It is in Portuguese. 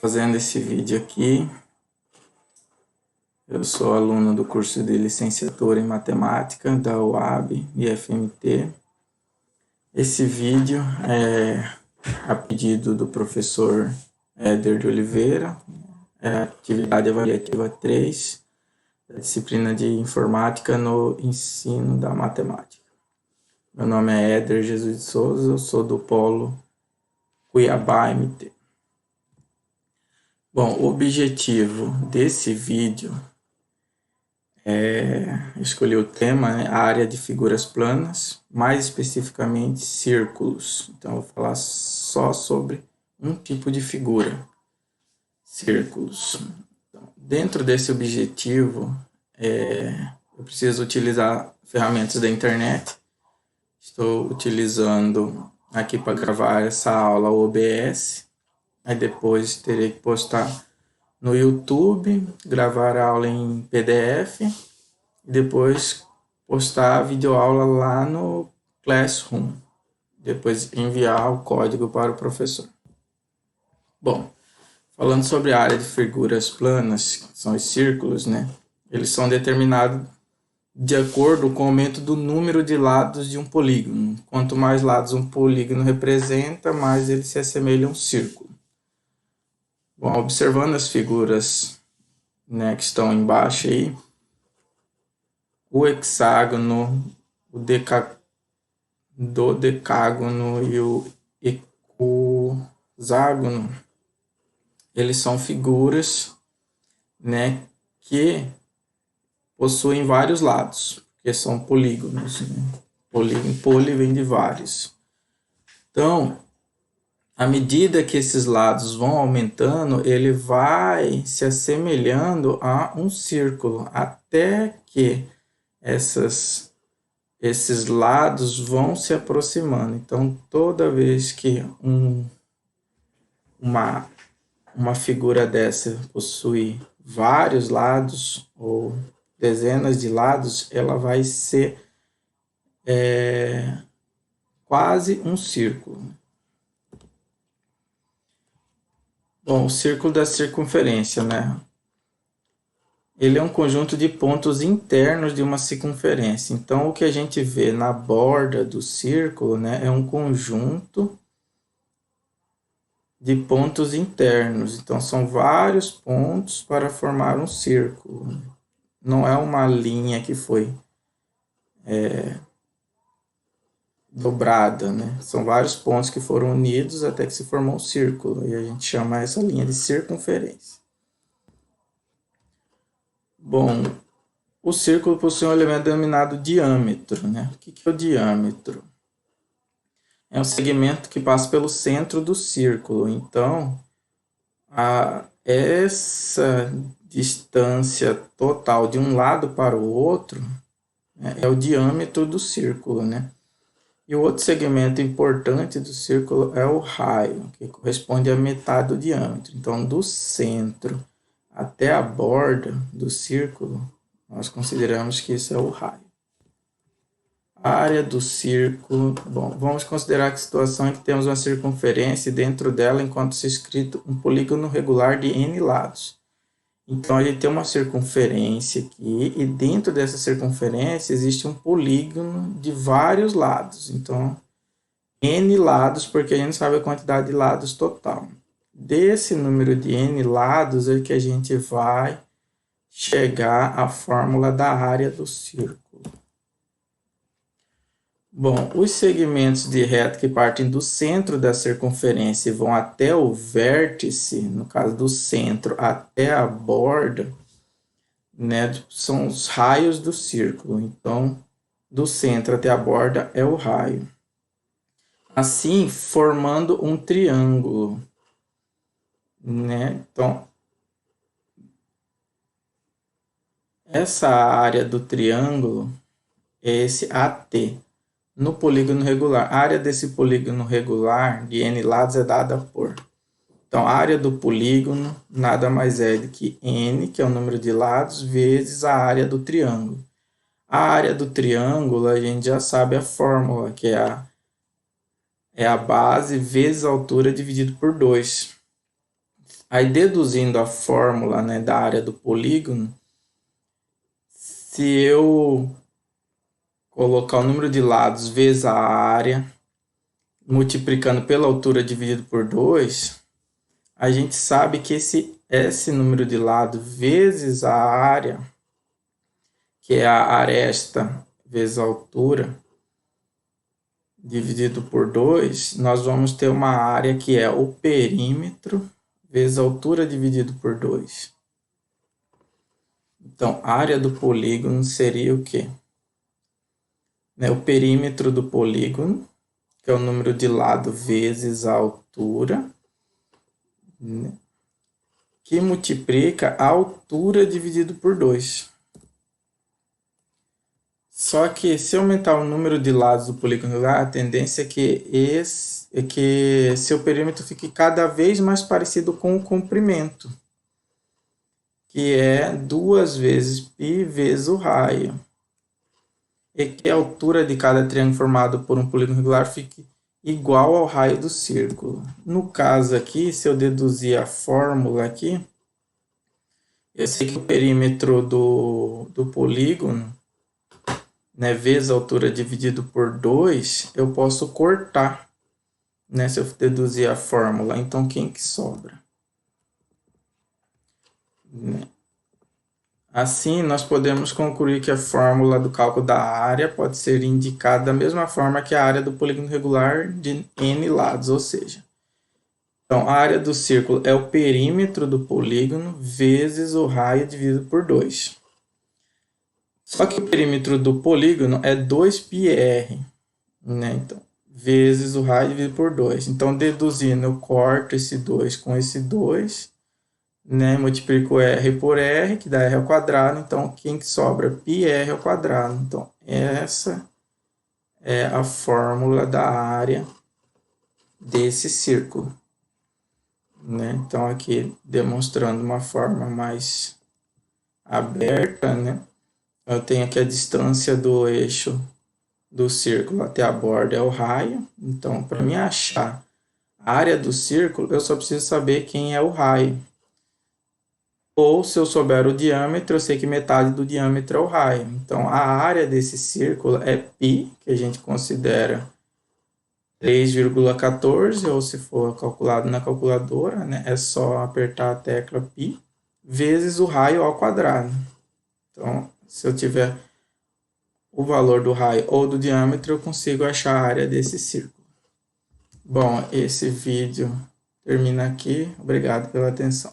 fazendo esse vídeo aqui. Eu sou aluno do curso de licenciatura em matemática da UAB e FMT. Esse vídeo é a pedido do professor Éder de Oliveira, é a atividade avaliativa 3 da disciplina de informática no ensino da matemática. Meu nome é Éder Jesus de Souza, eu sou do polo Cuiabá MT. Bom, o objetivo desse vídeo escolhi o tema, a área de figuras planas, mais especificamente círculos. Então, eu vou falar só sobre um tipo de figura, círculos. Então, dentro desse objetivo, eu preciso utilizar ferramentas da internet. Estou utilizando aqui para gravar essa aula o OBS. Aí depois terei que postar no YouTube, gravar a aula em PDF e depois postar a videoaula lá no Classroom. Depois enviar o código para o professor. Bom, falando sobre a área de figuras planas, que são os círculos, né? Eles são determinados de acordo com o aumento do número de lados de um polígono. Quanto mais lados um polígono representa, mais ele se assemelha a um círculo. Bom, observando as figuras, né, que estão embaixo aí, o hexágono, o dodecágono e o hexágono, eles são figuras, né, que possuem vários lados, que são polígonos, né? Poli vem de vários. Então, à medida que esses lados vão aumentando, ele vai se assemelhando a um círculo, até que esses lados vão se aproximando. Então, toda vez que uma figura dessa possui vários lados, ou dezenas de lados, ela vai ser quase um círculo. Bom, o círculo da circunferência, né? Ele é um conjunto de pontos internos de uma circunferência. Então, o que a gente vê na borda do círculo, né, é um conjunto de pontos internos. Então, são vários pontos para formar um círculo. Não é uma linha que foi dobrada, né? São vários pontos que foram unidos até que se formou um círculo. E a gente chama essa linha de circunferência. Bom, o círculo possui um elemento denominado diâmetro, né? O que é o diâmetro? É um segmento que passa pelo centro do círculo. Então, essa distância total de um lado para o outro, né, é o diâmetro do círculo, né? E o outro segmento importante do círculo é o raio, que corresponde à metade do diâmetro. Então, do centro até a borda do círculo, nós consideramos que isso é o raio. A área do círculo, bom, vamos considerar que a situação é que temos uma circunferência e dentro dela encontra-se escrito um polígono regular de n lados. Então, a gente tem uma circunferência aqui e dentro dessa circunferência existe um polígono de vários lados. Então, n lados, porque a gente sabe a quantidade de lados total. Desse número de n lados é que a gente vai chegar à fórmula da área do círculo. Bom, os segmentos de reta que partem do centro da circunferência e vão até o vértice, no caso do centro até a borda, né, são os raios do círculo. Então, do centro até a borda é o raio. Assim, formando um triângulo, né? Então, essa área do triângulo é esse AT. No polígono regular, a área desse polígono regular de n lados é dada por. Então, a área do polígono nada mais é do que n, que é o número de lados, vezes a área do triângulo. A área do triângulo, a gente já sabe a fórmula, que é a base vezes a altura dividido por 2. Aí, deduzindo a fórmula, né, da área do polígono, se eu colocar o número de lados vezes a área, multiplicando pela altura dividido por 2, a gente sabe que esse número de lado vezes a área, que é a aresta vezes a altura, dividido por 2, nós vamos ter uma área que é o perímetro vezes a altura dividido por 2. Então, a área do polígono seria o quê? O perímetro do polígono, que é o número de lado vezes a altura, que multiplica a altura dividido por 2. Só que se aumentar o número de lados do polígono, a tendência é que seu perímetro fique cada vez mais parecido com o comprimento, que é 2 vezes π vezes o raio. E que a altura de cada triângulo formado por um polígono regular fique igual ao raio do círculo. No caso aqui, se eu deduzir a fórmula aqui, eu sei que o perímetro do polígono, né, vezes a altura dividido por 2, eu posso cortar, né, se eu deduzir a fórmula. Então, quem que sobra? Assim, nós podemos concluir que a fórmula do cálculo da área pode ser indicada da mesma forma que a área do polígono regular de n lados, ou seja, então, a área do círculo é o perímetro do polígono vezes o raio dividido por 2. Só que o perímetro do polígono é 2πr, né? Então, vezes o raio dividido por 2. Então, deduzindo, eu corto esse 2 com esse 2, né? Multiplico r por r, que dá r ao quadrado. Então, quem que sobra? πr ao quadrado. Então, essa é a fórmula da área desse círculo. Né? Então, aqui demonstrando uma forma mais aberta, né? Eu tenho aqui a distância do eixo do círculo até a borda é o raio. Então, para mim achar a área do círculo, eu só preciso saber quem é o raio. Ou, se eu souber o diâmetro, eu sei que metade do diâmetro é o raio. Então, a área desse círculo é π, que a gente considera 3,14, ou se for calculado na calculadora, né, é só apertar a tecla π, vezes o raio ao quadrado. Então, se eu tiver o valor do raio ou do diâmetro, eu consigo achar a área desse círculo. Bom, esse vídeo termina aqui. Obrigado pela atenção.